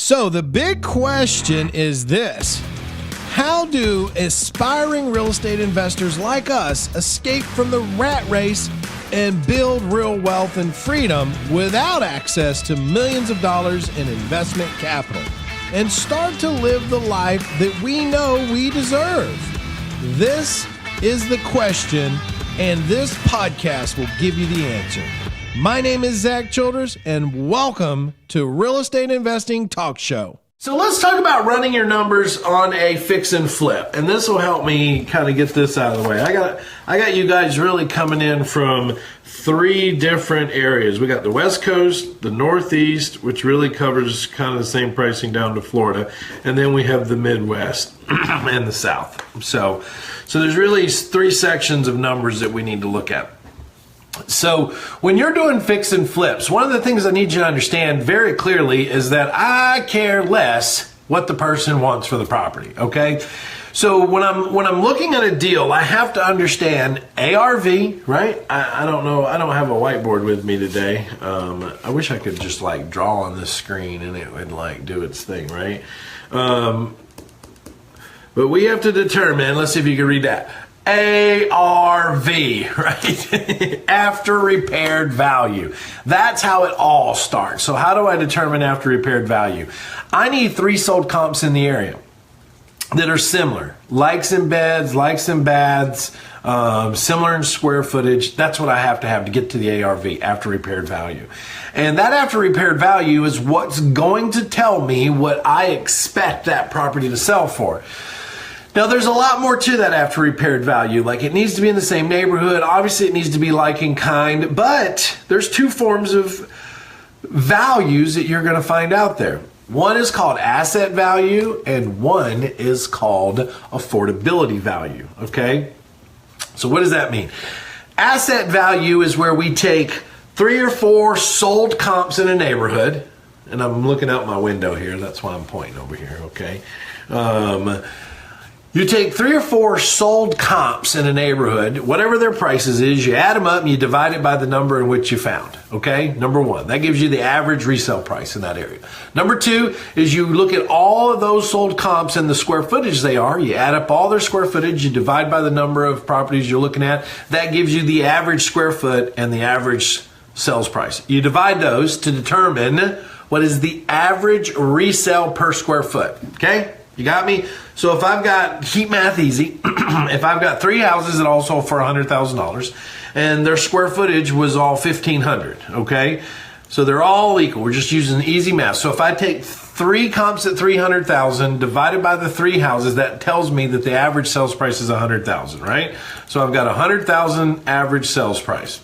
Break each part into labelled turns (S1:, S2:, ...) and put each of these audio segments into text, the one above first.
S1: So the big question is this: how do aspiring real estate investors like us escape from the rat race and build real wealth and freedom without access to millions of dollars in investment capital and start to live the life that we know we deserve? This is the question, and this podcast will give you the answer. My name is Zack Childress, and welcome to Real Estate Investing Talk Show. So let's talk about running your numbers on a fix and flip, and this will help me kind of get this out of the way. I got you guys really coming in from three different areas. We got the West Coast, the Northeast, which really covers kind of the same pricing down to Florida, and then we have the Midwest and the South. So there's really three sections of numbers that we need to look at. So when you're doing fix and flips, one of the things I need you to understand very clearly is that I care less what the person wants for the property, okay? So when I'm looking at a deal, I have to understand ARV, right? I don't know, I don't have a whiteboard with me today. I wish I could just like draw on this screen and it would like do its thing, right? But we have to determine, let's see if you can read that. ARV, right? After repaired value. That's how it all starts. So how do I determine after repaired value? I need three sold comps in the area that are similar. Likes and beds, likes and bads, similar in square footage. That's what I have to get to the ARV, after repaired value. And that after repaired value is what's going to tell me what I expect that property to sell for. Now, there's a lot more to that after repaired value. Like, it needs to be in the same neighborhood. Obviously, it needs to be like in kind. But there's two forms of values that you're going to find out there. One is called asset value, and one is called affordability value, okay? So what does that mean? Asset value is where we take 3 or 4 sold comps in a neighborhood. And I'm looking out my window here. That's why I'm pointing over here, okay? You take 3 or 4 sold comps in a neighborhood, whatever their prices is, you add them up and you divide it by the number in which you found, okay? Number one, that gives you the average resale price in that area. Number two is you look at all of those sold comps and the square footage they are. You add up all their square footage, you divide by the number of properties you're looking at. That gives you the average square foot and the average sales price. You divide those to determine what is the average resale per square foot, okay? You got me? So if I've got, keep math easy, if I've got 3 houses that all sold for $100,000 and their square footage was all 1,500, okay? So they're all equal. We're just using easy math. So if I take 3 comps at 300,000 divided by the 3 houses, that tells me that the average sales price is 100,000, right? So I've got 100,000 average sales price.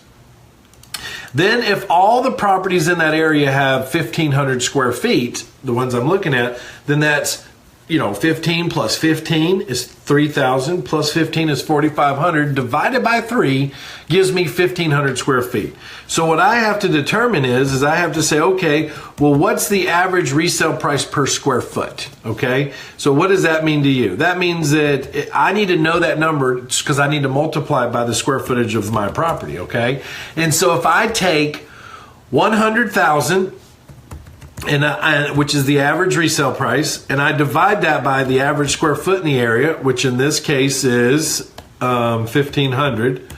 S1: Then if all the properties in that area have 1,500 square feet, the ones I'm looking at, then that's 15 plus 15 is 3,000 plus 15 is 4,500 divided by 3 gives me 1,500 square feet. So what I have to determine is I have to say, okay, well, what's the average resale price per square foot? Okay. So what does that mean to you? That means that I need to know that number because I need to multiply it by the square footage of my property. Okay. And so if I take 100,000 which is the average resale price, and I divide that by the average square foot in the area, which in this case is 1,500,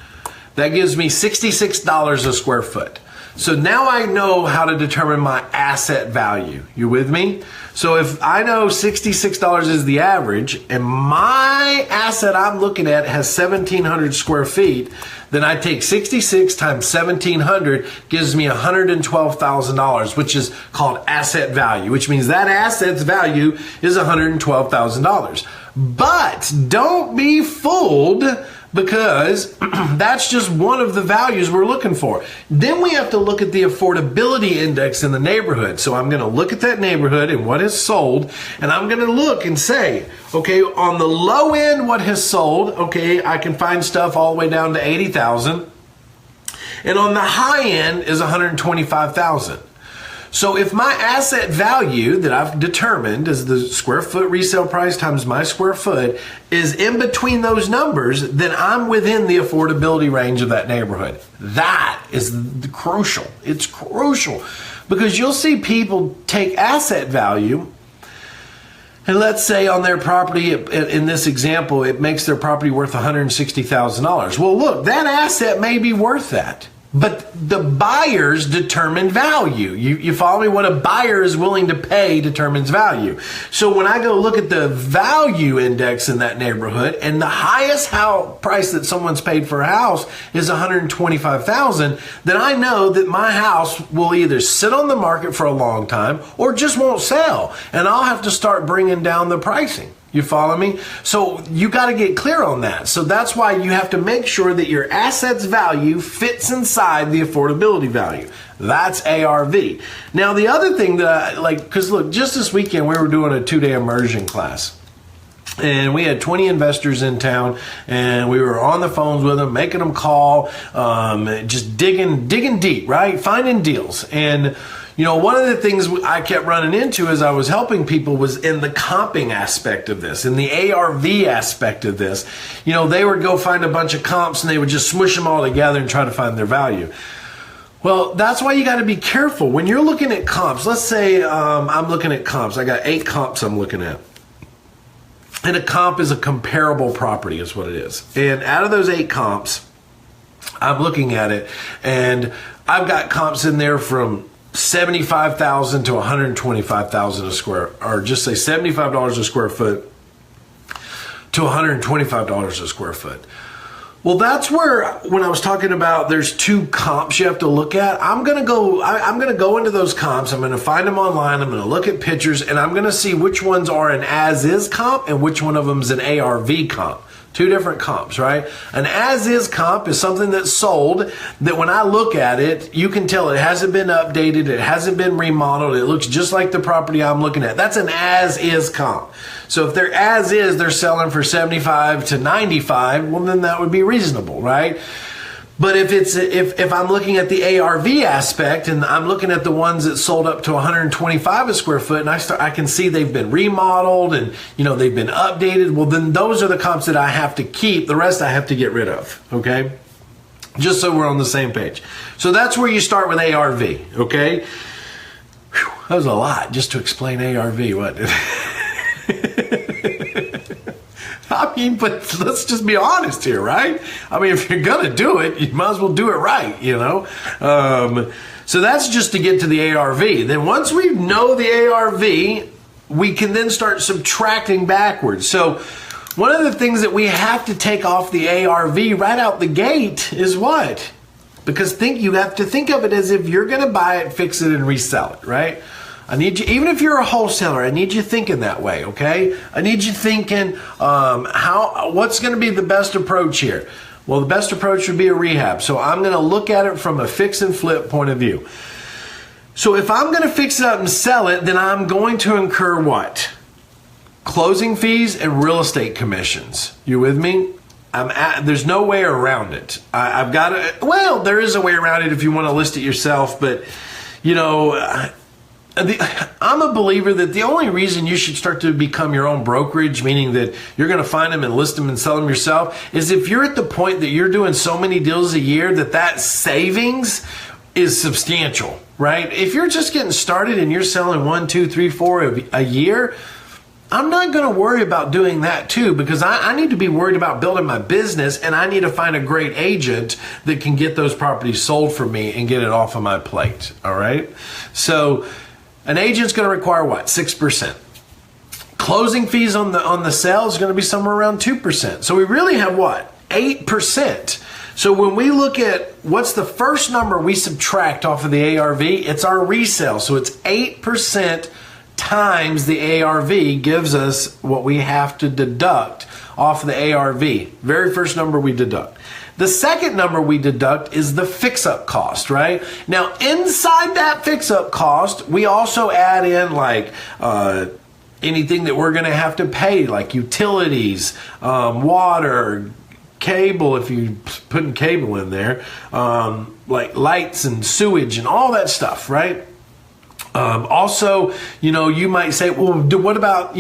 S1: that gives me $66 a square foot. So now I know how to determine my asset value. You with me? So if I know $66 is the average and my asset I'm looking at has 1,700 square feet, then I take 66 times 1,700 gives me $112,000, which is called asset value, which means that asset's value is $112,000. But don't be fooled, because that's just one of the values we're looking for. Then we have to look at the affordability index in the neighborhood. So I'm going to look at that neighborhood and what has sold, and I'm going to look and say, okay, on the low end, what has sold? Okay, I can find stuff all the way down to 80,000. And on the high end is 125,000. So if my asset value that I've determined as the square foot resale price times my square foot is in between those numbers, then I'm within the affordability range of that neighborhood. That is crucial. It's crucial. Because you'll see people take asset value, and let's say on their property, in this example, it makes their property worth $160,000. Well, look, that asset may be worth that. But the buyers determine value. You follow me? What a buyer is willing to pay determines value. So when I go look at the value index in that neighborhood, and the highest price that someone's paid for a house is $125,000, then I know that my house will either sit on the market for a long time or just won't sell. And I'll have to start bringing down the pricing. You follow me? So you got to get clear on that. So that's why you have to make sure that your asset's value fits inside the affordability value. That's ARV. Now, the other thing that because look, just this weekend we were doing a 2-day immersion class. And we had 20 investors in town, and we were on the phones with them, making them call, just digging deep, right? Finding deals. And one of the things I kept running into as I was helping people was in the comping aspect of this, in the ARV aspect of this. They would go find a bunch of comps and they would just smush them all together and try to find their value. Well, that's why you got to be careful. When you're looking at comps, let's say I'm looking at comps. I got 8 comps I'm looking at. And a comp is a comparable property is what it is. And out of those 8 comps, I'm looking at it, and I've got comps in there from $75,000 to $125,000 a square, or just say $75 a square foot to $125 a square foot. Well, that's where, when I was talking about there's 2 comps you have to look at, I'm going to go into those comps. I'm going to find them online. I'm going to look at pictures, and I'm going to see which ones are an as-is comp and which one of them is an ARV comp. 2 different comps, right? An as-is comp is something that's sold that when I look at it, you can tell it hasn't been updated, it hasn't been remodeled, it looks just like the property I'm looking at. That's an as-is comp. So if they're as-is, they're selling for 75 to 95, well, then that would be reasonable, right? But if I'm looking at the ARV aspect and I'm looking at the ones that sold up to 125 a square foot, and I can see they've been remodeled and they've been updated, well, then those are the comps that I have to keep. The rest I have to get rid of. Okay, just so we're on the same page. So that's where you start with ARV. Okay, whew, that was a lot just to explain ARV. What? I mean, but let's just be honest here, right? I mean, if you're going to do it, you might as well do it right, So that's just to get to the ARV. Then once we know the ARV, we can then start subtracting backwards. So one of the things that we have to take off the ARV right out the gate is what? Because you have to think of it as if you're going to buy it, fix it, and resell it, right? I need you, even if you're a wholesaler, I need you thinking that way, okay? I need you thinking, what's going to be the best approach here? Well, the best approach would be a rehab. So I'm going to look at it from a fix and flip point of view. So if I'm going to fix it up and sell it, then I'm going to incur what? Closing fees and real estate commissions. You with me? There's no way around it. I've got to, well, there is a way around it if you want to list it yourself, but I'm a believer that the only reason you should start to become your own brokerage, meaning that you're going to find them and list them and sell them yourself, is if you're at the point that you're doing so many deals a year that savings is substantial, right? If you're just getting started and you're selling 1, 2, 3, 4 a year, I'm not going to worry about doing that too, because I need to be worried about building my business, and I need to find a great agent that can get those properties sold for me and get it off of my plate. All right. So an agent's going to require what? 6%. Closing fees on the sale is going to be somewhere around 2%. So we really have what? 8%. So when we look at what's the first number we subtract off of the ARV, it's our resale. So it's 8% times the ARV gives us what we have to deduct off of the ARV. Very first number we deduct. The second number we deduct is the fix-up cost, right? Now, inside that fix-up cost, we also add in like anything that we're going to have to pay, like utilities, water, cable, if you putting cable in there, like lights and sewage and all that stuff, right? Also, you might say, well, what about,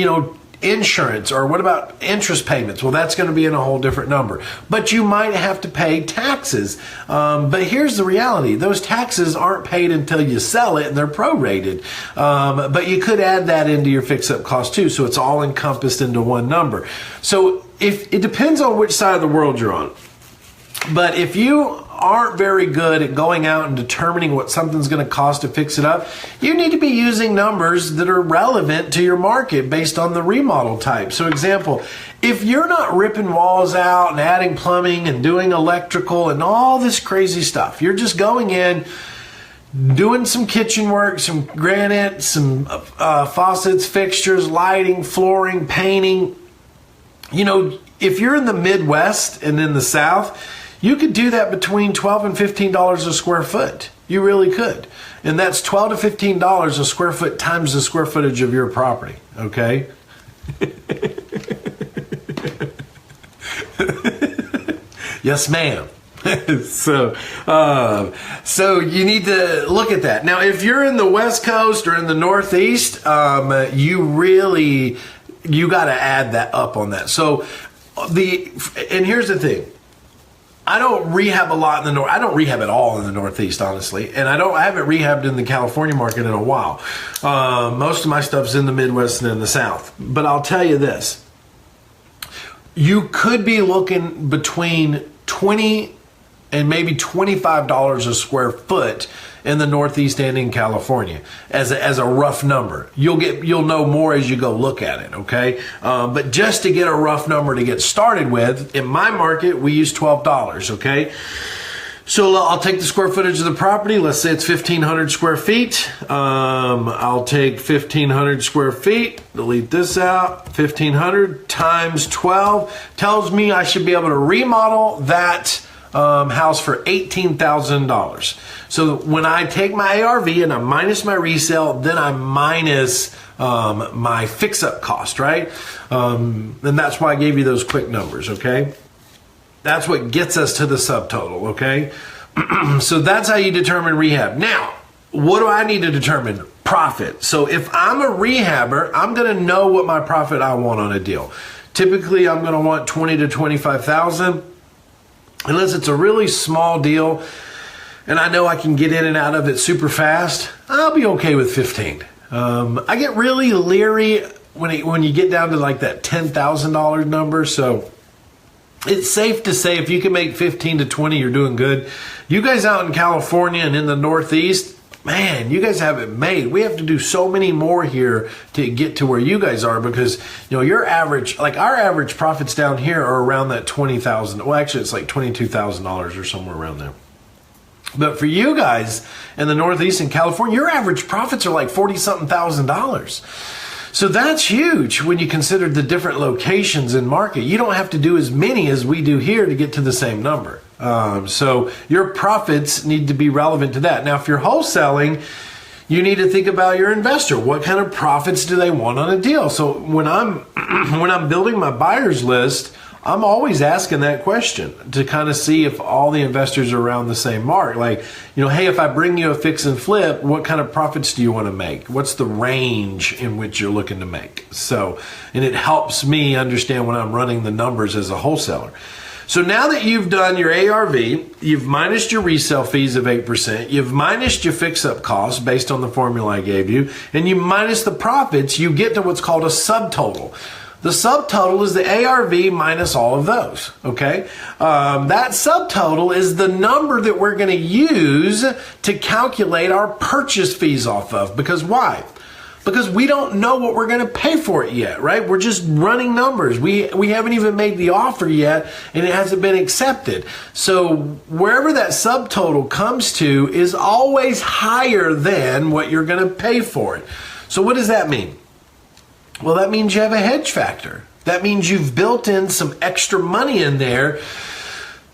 S1: insurance, or what about interest payments? Well, that's going to be in a whole different number. But you might have to pay taxes. But here's the reality. Those taxes aren't paid until you sell it, and they're prorated. But you could add that into your fix-up cost too, so it's all encompassed into one number. So if it depends on which side of the world you're on. But if you aren't very good at going out and determining what something's going to cost to fix it up, you need to be using numbers that are relevant to your market based on the remodel type. So example, if you're not ripping walls out and adding plumbing and doing electrical and all this crazy stuff, you're just going in, doing some kitchen work, some granite, some faucets, fixtures, lighting, flooring, painting. You know, if you're in the Midwest and in the South, you could do that between $12 and $15 a square foot. You really could. And that's $12 to $15 a square foot times the square footage of your property. Okay? Yes, ma'am. So you need to look at that. Now, if you're in the West Coast or in the Northeast, you got to add that up on that. So and here's the thing. I don't rehab a lot in the north. I don't rehab at all in the Northeast, honestly, and I haven't rehabbed in the California market in a while. Most of my stuff's in the Midwest and in the South. But I'll tell you this: you could be looking between $20 and maybe $25 a square foot in the Northeast and in California as a rough number. You'll know more as you go look at it, okay? But just to get a rough number to get started with, in my market, we use $12, okay? So I'll take the square footage of the property. Let's say it's 1,500 square feet. I'll take 1,500 square feet, delete this out, 1,500 times 12 tells me I should be able to remodel that house for $18,000. So when I take my ARV and I minus my resale, then I minus my fix-up cost, right? And that's why I gave you those quick numbers, okay? That's what gets us to the subtotal, okay? So that's how you determine rehab. Now, what do I need to determine? Profit. So if I'm a rehabber, I'm going to know what my profit I want on a deal. Typically, I'm going to want $20,000 to $25,000. Unless it's a really small deal and I know I can get in and out of it super fast, I'll be okay with 15. I get really leery when you get down to like that $10,000 number. So it's safe to say if you can make 15 to 20, you're doing good. You guys out in California and in the Northeast, man, you guys have it made. We have to do so many more here to get to where you guys are because, your average, like our average profits down here are around that $20,000. Well, actually, it's like $22,000 or somewhere around there. But for you guys in the Northeast and California, your average profits are like $40-something thousand. So that's huge when you consider the different locations in market. You don't have to do as many as we do here to get to the same number. So your profits need to be relevant to that. Now, if you're wholesaling, you need to think about your investor. What kind of profits do they want on a deal? So when I'm building my buyers list, I'm always asking that question to kind of see if all the investors are around the same mark. Like, hey, if I bring you a fix and flip, what kind of profits do you want to make? What's the range in which you're looking to make? So, and it helps me understand when I'm running the numbers as a wholesaler. So now that you've done your ARV, you've minused your resale fees of 8%, you've minused your fix-up costs based on the formula I gave you, and you minus the profits, you get to what's called a subtotal. The subtotal is the ARV minus all of those, okay? That subtotal is the number that we're going to use to calculate our purchase fees off of. Because why? Because we don't know what we're going to pay for it yet, right? We're just running numbers. We haven't even made the offer yet, and it hasn't been accepted. So wherever that subtotal comes to is always higher than what you're going to pay for it. So what does that mean? Well, that means you have a hedge factor. That means you've built in some extra money in there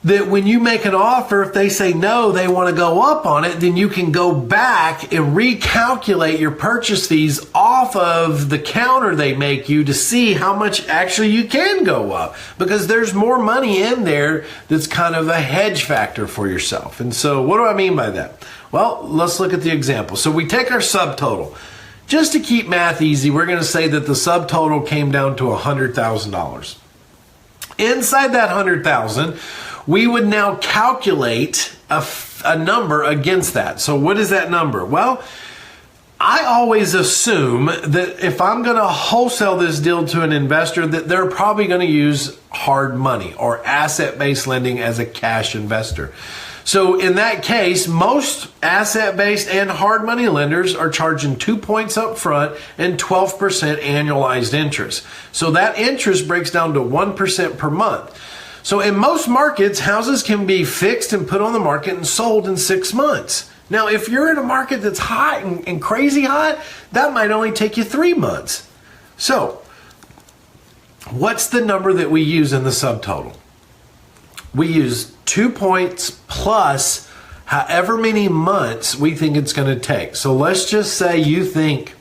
S1: that when you make an offer, if they say no, they want to go up on it, then you can go back and recalculate your purchase fees off of the counter they make you to see how much actually you can go up, because there's more money in there that's kind of a hedge factor for yourself. And so what do I mean by that? Well, let's look at the example. So we take our subtotal. Just to keep math easy, we're going to say that the subtotal came down to $100,000. Inside that $100,000, we would now calculate a number against that. So what is that number? Well, I always assume that if I'm going to wholesale this deal to an investor, that they're probably going to use hard money or asset-based lending as a cash investor. So in that case, most asset-based and hard money lenders are charging 2 points up front and 12% annualized interest. So that interest breaks down to 1% per month. So in most markets, houses can be fixed and put on the market and sold in 6 months. Now, if you're in a market that's hot and crazy hot, that might only take you 3 months. So what's the number that we use in the subtotal? We use 2 points plus however many months we think it's going to take. So let's just say you think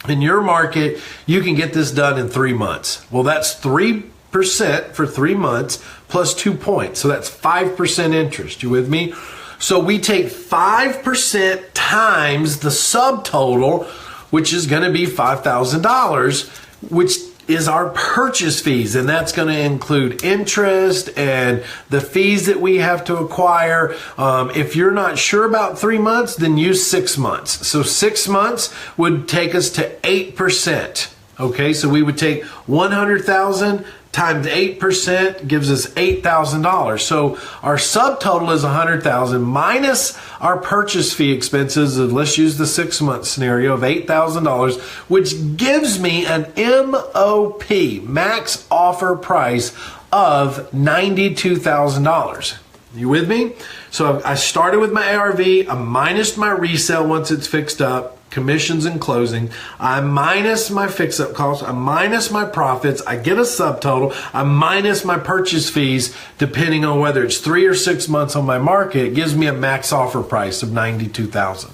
S1: in your market you can get this done in 3 months. Well, that's 3% for 3 months plus 2 points. So that's 5% interest. You with me? So we take 5% times the subtotal, which is going to be $5,000, which is our purchase fees, and that's going to include interest and the fees that we have to acquire. If you're not sure about 3 months, then use 6 months. So 6 months would take us to 8%. Okay, so we would take 100,000 times 8% gives us $8,000. So our subtotal is 100,000 minus our purchase fee expenses of, let's use the 6 month scenario, of $8,000, which gives me an MOP, max offer price, of $92,000. You with me? So I started with my ARV, I minus my resale once it's fixed up, commissions and closing, I minus my fix-up costs, I minus my profits, I get a subtotal, I minus my purchase fees, depending on whether it's 3 or 6 months on my market, it gives me a max offer price of $92,000.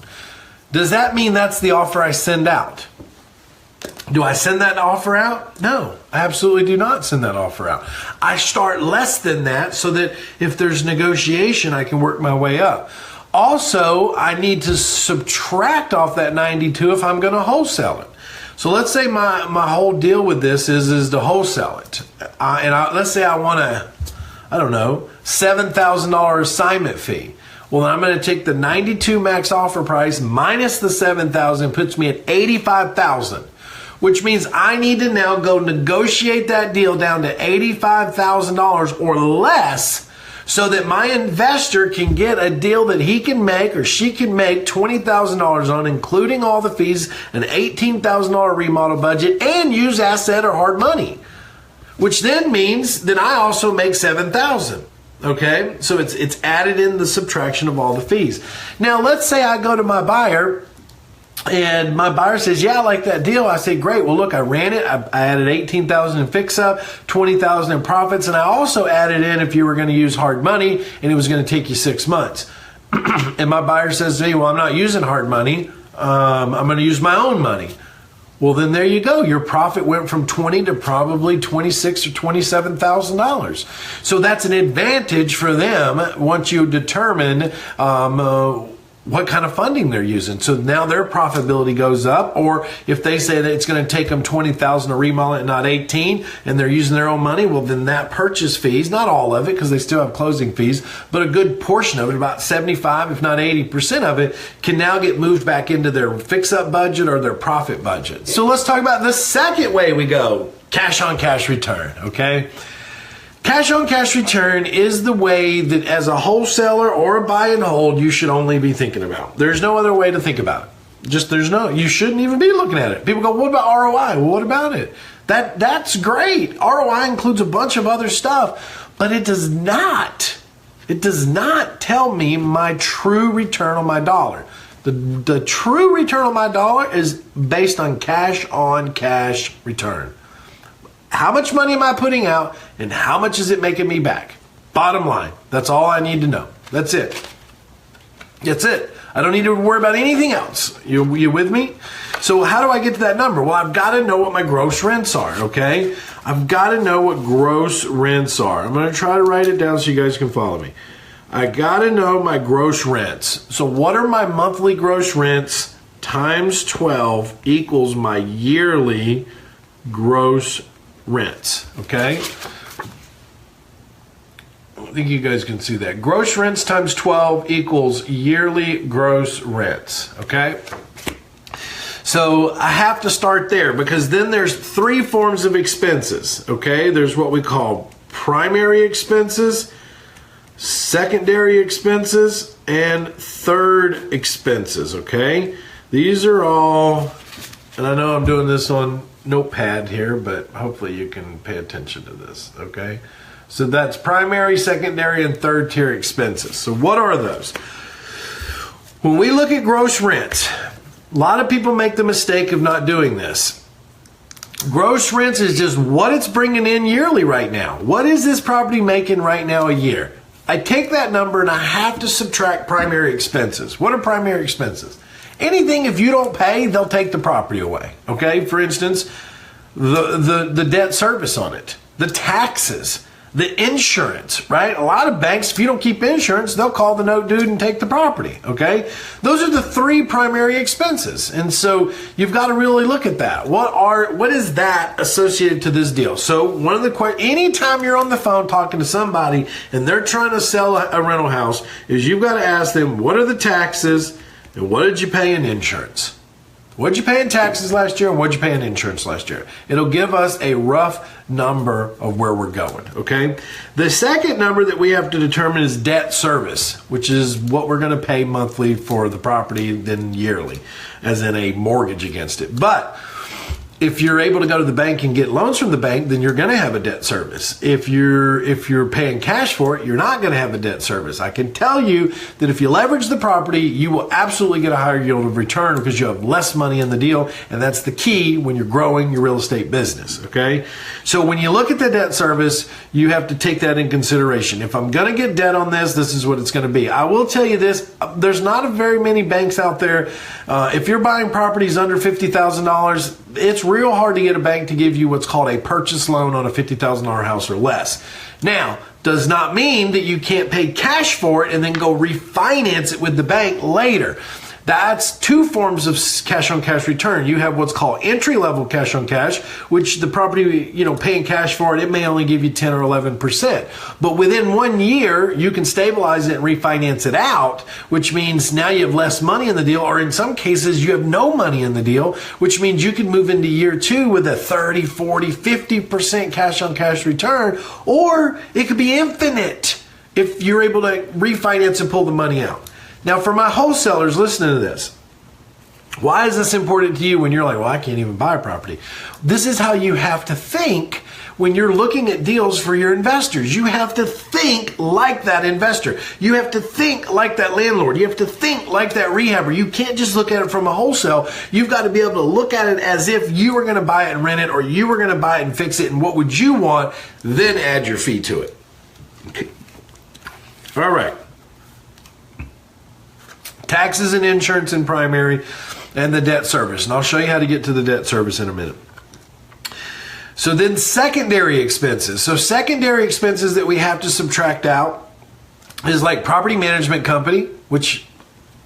S1: Does that mean that's the offer I send out? Do I send that offer out? No, I absolutely do not send that offer out. I start less than that so that if there's negotiation, I can work my way up. Also, I need to subtract off that 92 if I'm going to wholesale it. So let's say my whole deal with this is to wholesale it. Let's say I want a, I don't know, $7,000 assignment fee. Well, then I'm going to take the 92 max offer price minus the 7,000, puts me at 85,000, which means I need to now go negotiate that deal down to $85,000 or less, so that my investor can get a deal that he can make or she can make $20,000 on, including all the fees, an $18,000 remodel budget, and use asset or hard money, which then means that I also make $7,000. Okay, so it's added in the subtraction of all the fees. Now, let's say I go to my buyer and my buyer says, yeah, I like that deal. I say, great. Well, look, I ran it. I added $18,000 in fix up, $20,000 in profits. And I also added in if you were going to use hard money and it was going to take you 6 months. And my buyer says to me, well, I'm not using hard money. I'm going to use my own money. Well, then there you go. Your profit went from 20 to probably $26,000 or $27,000. So that's an advantage for them once you determine what kind of funding they're using. So now their profitability goes up. Or if they say that it's going to take them $20,000 to remodel it and not 18, and they're using their own money, well, then that purchase fees, not all of it because they still have closing fees, but a good portion of it, about 75, if not 80% of it, can now get moved back into their fix-up budget or their profit budget. So let's talk about the second way we go, cash on cash return, okay? Cash on cash return is the way that as a wholesaler or a buy and hold, you should only be thinking about. There's no other way to think about it. You shouldn't even be looking at it. People go, what about ROI? Well, what about it? That's great. ROI includes a bunch of other stuff, but it does not tell me my true return on my dollar. The true return on my dollar is based on cash return. How much money am I putting out and how much is it making me back? Bottom line. That's all I need to know. That's it. That's it. I don't need to worry about anything else. You with me? So how do I get to that number? Well, I've got to know what my gross rents are, okay? I've got to know what gross rents are. I'm going to try to write it down so you guys can follow me. I got to know my gross rents. So what are my monthly gross rents times 12 equals my yearly gross rents, okay? I think you guys can see that. Gross rents times 12 equals yearly gross rents, okay? So I have to start there because then there's three forms of expenses, okay? There's what we call primary expenses, secondary expenses, and third expenses, okay? These are all, and I know I'm doing this on notepad here, but hopefully you can pay attention to this, okay? So that's primary, secondary, and third tier expenses. So what are those? When we look at gross rents, a lot of people make the mistake of not doing this. Gross rents is just what it's bringing in yearly right now. What is this property making right now a year? I take that number and I have to subtract primary expenses. What are primary expenses? Anything if you don't pay, they'll take the property away. Okay, for instance, the debt service on it, the taxes, the insurance, right? A lot of banks, if you don't keep insurance, they'll call the note dude and take the property, okay? Those are the three primary expenses. And so you've got to really look at that. What is that associated to this deal? So one of the questions, anytime you're on the phone talking to somebody and they're trying to sell a rental house, is you've got to ask them, what are the taxes and what did you pay in insurance? What did you pay in taxes last year and what did you pay in insurance last year? It'll give us a rough number of where we're going, okay? The second number that we have to determine is debt service, which is what we're going to pay monthly for the property, then yearly, as in a mortgage against it. But if you're able to go to the bank and get loans from the bank, then you're going to have a debt service. If you're paying cash for it, you're not going to have a debt service. I can tell you that if you leverage the property, you will absolutely get a higher yield of return because you have less money in the deal, and that's the key when you're growing your real estate business, okay? So when you look at the debt service, you have to take that in consideration. If I'm going to get debt on this, this is what it's going to be. I will tell you this, there's not very many banks out there. If you're buying properties under $50,000, it's real hard to get a bank to give you what's called a purchase loan on a $50,000 house or less. Now, does not mean that you can't pay cash for it and then go refinance it with the bank later. That's two forms of cash on cash return. You have what's called entry level cash on cash, which the property, paying cash for it, it may only give you 10 or 11%. But within 1 year, you can stabilize it and refinance it out, which means now you have less money in the deal, or in some cases, you have no money in the deal, which means you can move into year two with a 30, 40, 50% cash on cash return, or it could be infinite if you're able to refinance and pull the money out. Now, for my wholesalers listening to this, why is this important to you when you're like, well, I can't even buy a property? This is how you have to think when you're looking at deals for your investors. You have to think like that investor. You have to think like that landlord. You have to think like that rehabber. You can't just look at it from a wholesale. You've got to be able to look at it as if you were going to buy it and rent it, or you were going to buy it and fix it, and what would you want, then add your fee to it. Okay. All right. Taxes and insurance and primary, and the debt service. And I'll show you how to get to the debt service in a minute. So then secondary expenses. So secondary expenses that we have to subtract out is like property management company, which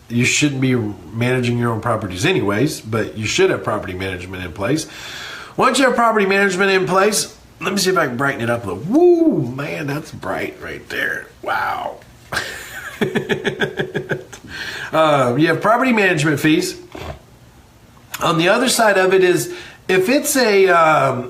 S1: you shouldn't be managing your own properties anyways, but you should have property management in place. Once you have property management in place, let me see if I can brighten it up a little. Woo, man, that's bright right there. Wow. You have property management fees. On the other side of it is if it's a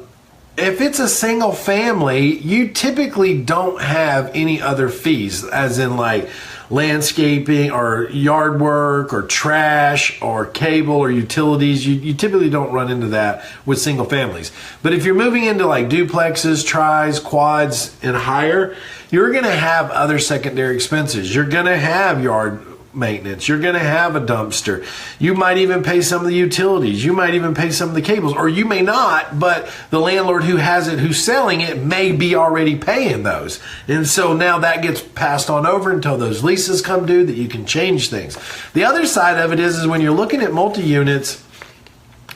S1: single family, you typically don't have any other fees, as in like landscaping or yard work or trash or cable or utilities. You typically don't run into that with single families. But if you're moving into like duplexes, tris, quads, and higher, you're going to have other secondary expenses. You're going to have yard maintenance. You're going to have a dumpster. You might even pay some of the utilities. You might even pay some of the cables, or you may not, but the landlord who has it, who's selling it, may be already paying those. And so now that gets passed on over until those leases come due that you can change things. The other side of it is when you're looking at multi-units,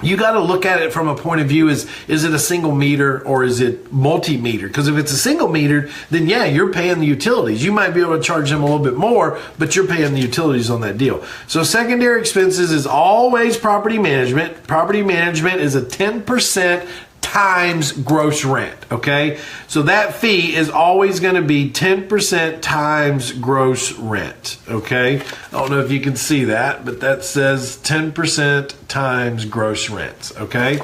S1: you got to look at it from a point of view is it a single meter or is it multi-meter? Because if it's a single meter, then yeah, you're paying the utilities. You might be able to charge them a little bit more, but you're paying the utilities on that deal. So secondary expenses is always property management. Property management is a 10% times gross rent, okay? So that fee is always going to be 10% times gross rent, okay? I don't know if you can see that, but that says 10% times gross rent, okay?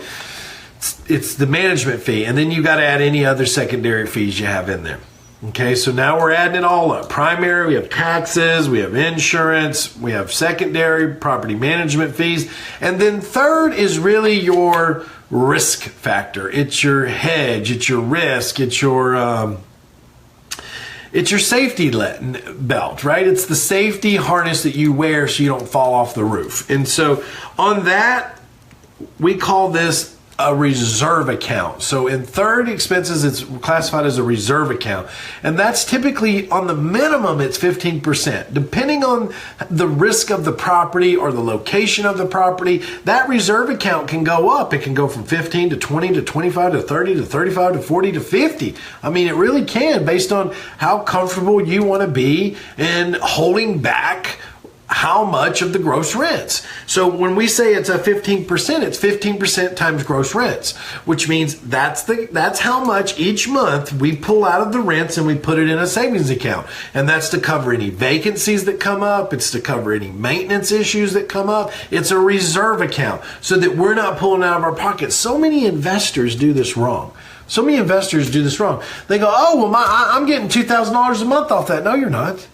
S1: It's the management fee, and then you got to add any other secondary fees you have in there. Okay, so now we're adding it all up. Primary, we have taxes, we have insurance, we have secondary, property management fees, and then third is really your risk factor. It's your hedge, it's your risk, it's your safety belt, right? It's the safety harness that you wear so you don't fall off the roof. And so on that, we call this a reserve account. So in third expenses, it's classified as a reserve account. And that's typically on the minimum, it's 15%. Depending on the risk of the property or the location of the property, that reserve account can go up. It can go from 15 to 20 to 25 to 30 to 35 to 40 to 50. I mean, it really can based on how comfortable you want to be in holding back how much of the gross rents. So when we say it's a 15%, it's 15% times gross rents, which means that's how much each month we pull out of the rents and we put it in a savings account. And that's to cover any vacancies that come up. It's to cover any maintenance issues that come up. It's a reserve account so that we're not pulling out of our pockets. So many investors do this wrong. So many investors do this wrong. They go, oh, well, I'm getting $2,000 a month off that. No, you're not.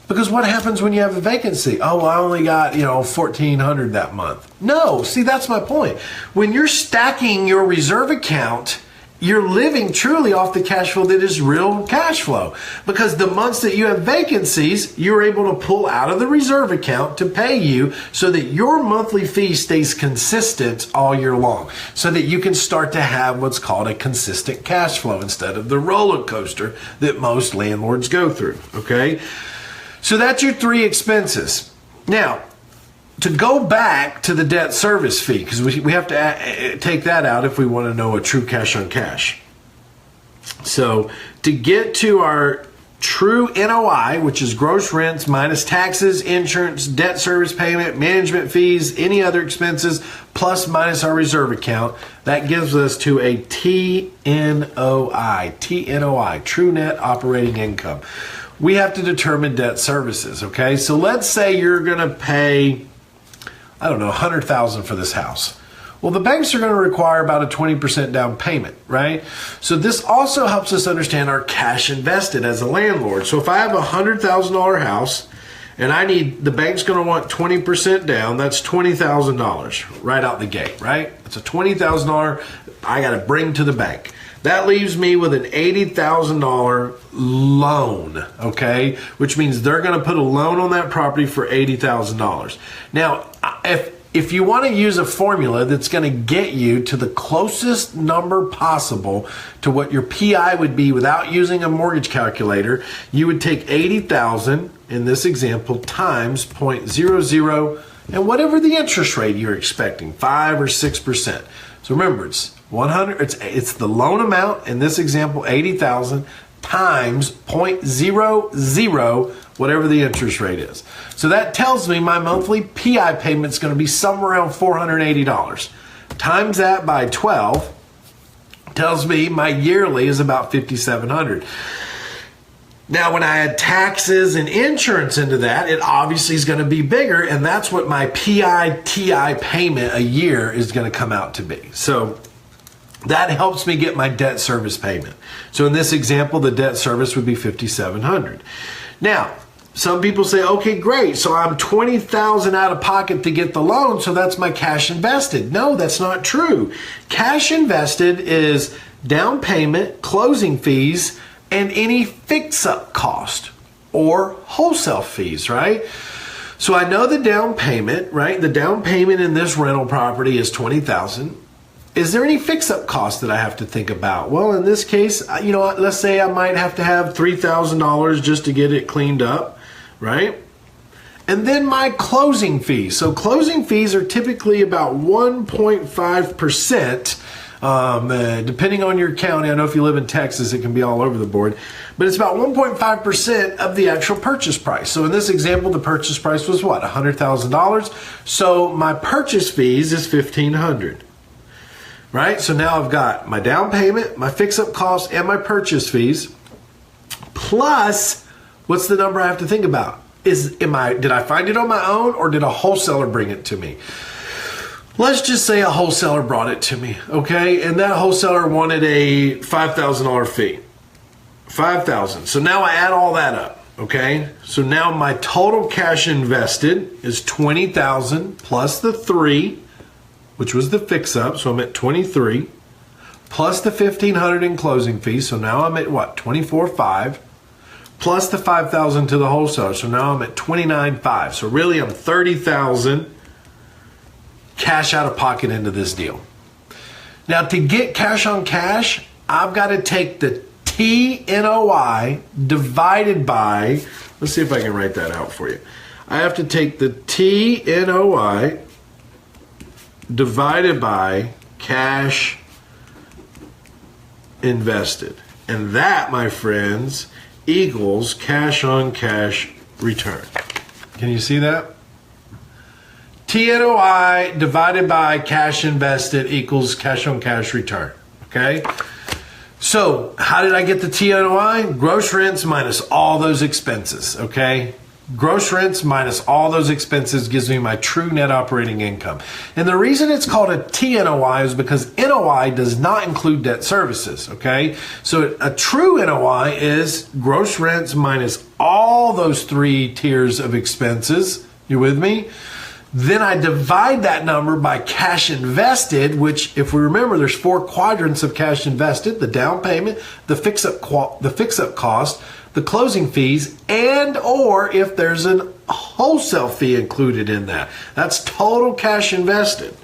S1: Because what happens when you have a vacancy? Oh, well, I only got, $1,400 that month. No, see, that's my point. When you're stacking your reserve account, you're living truly off the cash flow that is real cash flow. Because the months that you have vacancies, you're able to pull out of the reserve account to pay you so that your monthly fee stays consistent all year long. So that you can start to have what's called a consistent cash flow instead of the roller coaster that most landlords go through, okay? So that's your three expenses. Now, to go back to the debt service fee, because we have to take that out if we want to know a true cash on cash. So to get to our true NOI, which is gross rents minus taxes, insurance, debt service payment, management fees, any other expenses, plus minus our reserve account, that gives us to a TNOI, true net operating income. We have to determine debt services, okay? So let's say you're going to pay, $100,000 for this house. Well, the banks are going to require about a 20% down payment, right? So this also helps us understand our cash invested as a landlord. So if I have a $100,000 house and the bank's going to want 20% down, that's $20,000 right out the gate, right? It's a $20,000 I got to bring to the bank. That leaves me with an $80,000 loan, okay? Which means they're going to put a loan on that property for $80,000. Now, if you want to use a formula that's going to get you to the closest number possible to what your PI would be without using a mortgage calculator, you would take $80,000 in this example times 0.00 and whatever the interest rate you're expecting, 5 or 6%. So remember, it's 100. It's the loan amount in this example, 80,000 times 0.00, whatever the interest rate is. So that tells me my monthly PI payment is going to be somewhere around $480. Times that by 12 tells me my yearly is about $5,700. Now, when I add taxes and insurance into that, it obviously is going to be bigger, and that's what my PI-TI payment a year is going to come out to be. So that helps me get my debt service payment. So in this example, the debt service would be $5,700. Now, some people say, okay, great. So I'm $20,000 out of pocket to get the loan. So that's my cash invested. No, that's not true. Cash invested is down payment, closing fees, and any fix-up cost or wholesale fees, right? So I know the down payment, right? The down payment in this rental property is $20,000. Is there any fix-up cost that I have to think about? Well, in this case, let's say I might have to have $3,000 just to get it cleaned up, right? And then my closing fees. So closing fees are typically about 1.5%. Depending on your county, I know if you live in Texas, it can be all over the board, but it's about 1.5% of the actual purchase price. So in this example, the purchase price was what? $100,000. So my purchase fees is $1,500, right? So now I've got my down payment, my fix-up costs, and my purchase fees. Plus, what's the number I have to think about? Did I find it on my own, or did a wholesaler bring it to me? Let's just say a wholesaler brought it to me, okay? And that wholesaler wanted a $5,000 fee. $5,000. So now I add all that up, okay? So now my total cash invested is $20,000 plus the 3, which was the fix-up, so I'm at 23, plus the $1,500 in closing fees, so now I'm at what? 24.5, plus the $5,000 to the wholesaler, so now I'm at 29.5. So really I'm 30,000 cash out of pocket into this deal. Now to get cash on cash, I've got to take the TNOI divided by, let's see if I can write that out for you. I have to take the TNOI divided by cash invested. And that, my friends, equals cash on cash return. Can you see that? TNOI divided by cash invested equals cash on cash return, okay? So how did I get the TNOI? Gross rents minus all those expenses, okay? Gross rents minus all those expenses gives me my true net operating income. And the reason it's called a TNOI is because NOI does not include debt services, okay? So a true NOI is gross rents minus all those 3 tiers of expenses. You with me? Then I divide that number by cash invested, which, if we remember, there's 4 quadrants of cash invested: the down payment, the fix-up cost, the closing fees, and or if there's a wholesale fee included in that. That's total cash invested.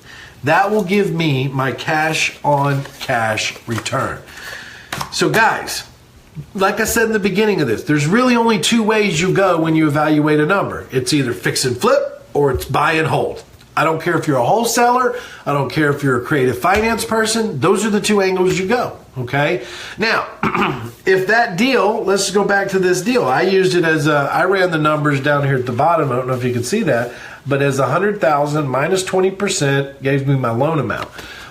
S1: That will give me my cash on cash return. So guys, like I said in the beginning of this, there's really only 2 ways you go when you evaluate a number. It's either fix and flip, or it's buy and hold. I don't care if you're a wholesaler. I don't care if you're a creative finance person. Those are the 2 angles you go, okay? Now, if that deal, let's go back to this deal. I used it as I ran the numbers down here at the bottom. I don't know if you can see that, but as 100,000 minus 20% gave me my loan amount.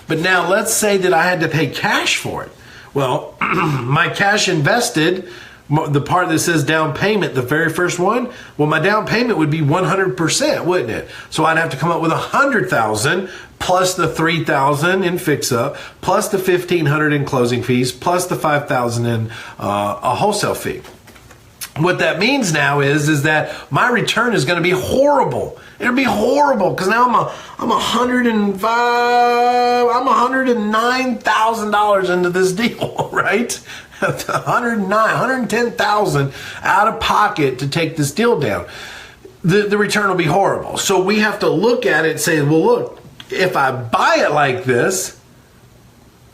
S1: But now let's say that I had to pay cash for it. Well, my cash invested, the part that says down payment, the very first one, well, my down payment would be 100%, wouldn't it? So I'd have to come up with 100,000 plus the 3,000 in fix up, plus the 1,500 in closing fees, plus the 5,000 in a wholesale fee. What that means now is that my return is going to be horrible. It'll be horrible because now I'm $109,000 into this deal, right? 110,000 out of pocket to take this deal down. The return will be horrible. So we have to look at it and say, well, look, if I buy it like this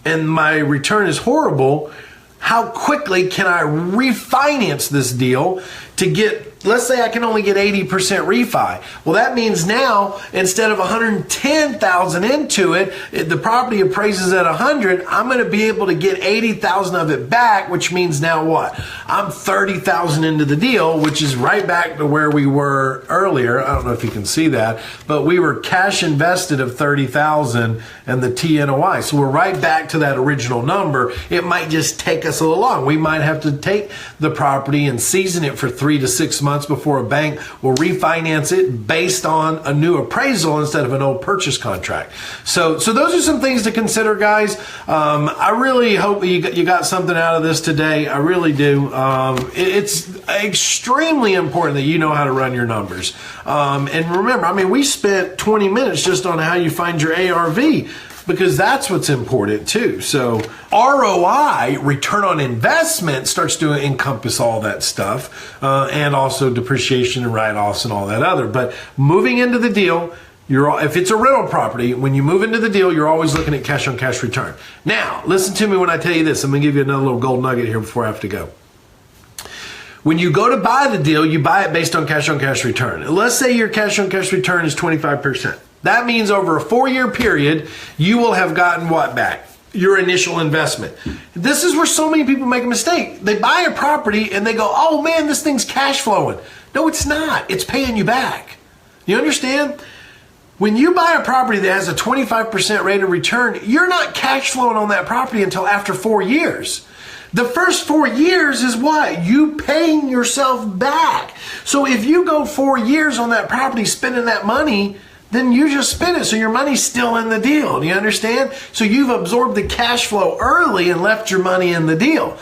S1: and my return is horrible, how quickly can I refinance this deal to get, let's say I can only get 80% refi. Well, that means now, instead of 110,000 into it, the property appraises at 100, I'm going to be able to get 80,000 of it back, which means now what? I'm 30,000 into the deal, which is right back to where we were earlier. I don't know if you can see that, but we were cash invested of 30,000 and the TNOI. So we're right back to that original number. It might just take us a little long. We might have to take the property and season it for 3 to 6 months before a bank will refinance it based on a new appraisal instead of an old purchase contract. So those are some things to consider, guys. I really hope you got something out of this today. I really do. It's extremely important that you know how to run your numbers. And remember, I mean, we spent 20 minutes just on how you find your ARV, because that's what's important too. So ROI, return on investment, starts to encompass all that stuff, and also depreciation and write-offs and all that other. But moving into the deal, if it's a rental property, when you move into the deal, you're always looking at cash on cash return. Now, listen to me when I tell you this. I'm going to give you another little gold nugget here before I have to go. When you go to buy the deal, you buy it based on cash return. Let's say your cash on cash return is 25%. That means over a 4-year period, you will have gotten what back? Your initial investment. This is where so many people make a mistake. They buy a property and they go, oh man, this thing's cash flowing. No, it's not. It's paying you back. You understand? When you buy a property that has a 25% rate of return, you're not cash flowing on that property until after 4 years. The first 4 years is what? You paying yourself back. So if you go 4 years on that property spending that money, then you just spend it. So your money's still in the deal. Do you understand? So you've absorbed the cash flow early and left your money in the deal.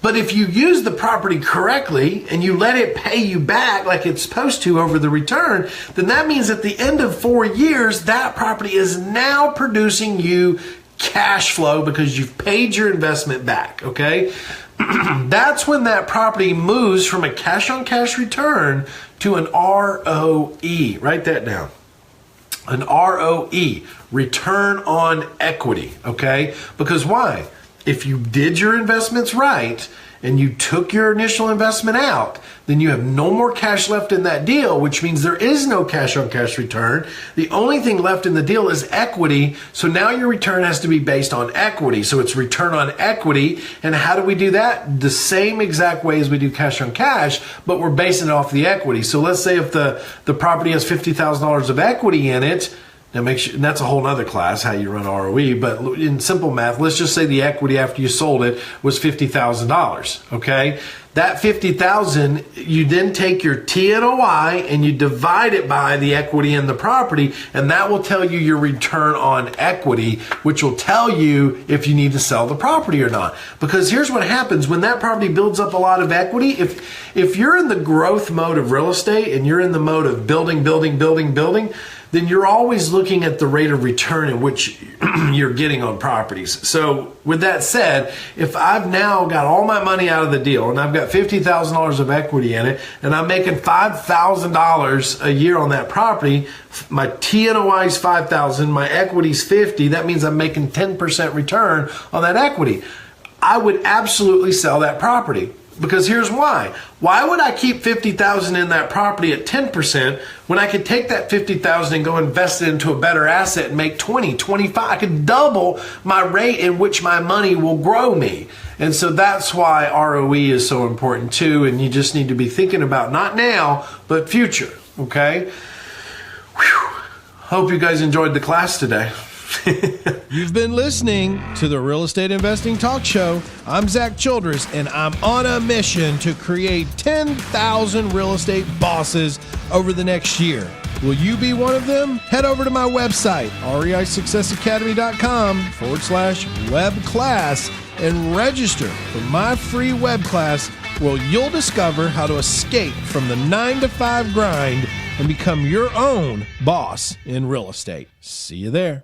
S1: But if you use the property correctly and you let it pay you back like it's supposed to over the return, then that means at the end of 4 years, that property is now producing you cash flow because you've paid your investment back, okay? That's when that property moves from a cash on cash return to an ROE. Write that down. An ROE, return on equity, okay? Because why? If you did your investments right and you took your initial investment out, then you have no more cash left in that deal, which means there is no cash on cash return. The only thing left in the deal is equity. So now your return has to be based on equity. So it's return on equity. And how do we do that? The same exact way as we do cash on cash, but we're basing it off the equity. So let's say if the property has $50,000 of equity in it, now make sure, and that's a whole nother class, how you run ROE, but in simple math, let's just say the equity after you sold it was $50,000, okay? That $50,000, you then take your T and Y and you divide it by the equity in the property, and that will tell you your return on equity, which will tell you if you need to sell the property or not. Because here's what happens when that property builds up a lot of equity. If you're in the growth mode of real estate and you're in the mode of building, then you're always looking at the rate of return in which you're getting on properties. So with that said, if I've now got all my money out of the deal and I've got $50,000 of equity in it and I'm making $5,000 a year on that property, my T&OI is $5,000, my equity is $50,000, that means I'm making 10% return on that equity. I would absolutely sell that property. Because here's why. Why would I keep $50,000 in that property at 10% when I could take that $50,000 and go invest it into a better asset and make 20, 25? I could double my rate in which my money will grow me. And so that's why ROE is so important too. And you just need to be thinking about not now, but future. Okay? Whew. Hope you guys enjoyed the class today.
S2: You've been listening to the Real Estate Investing Talk Show. I'm Zack Childress, and I'm on a mission to create 10,000 real estate bosses over the next year. Will you be one of them? Head over to my website, reisuccessacademy.com/web class, and register for my free web class where you'll discover how to escape from the 9-to-5 grind and become your own boss in real estate. See you there.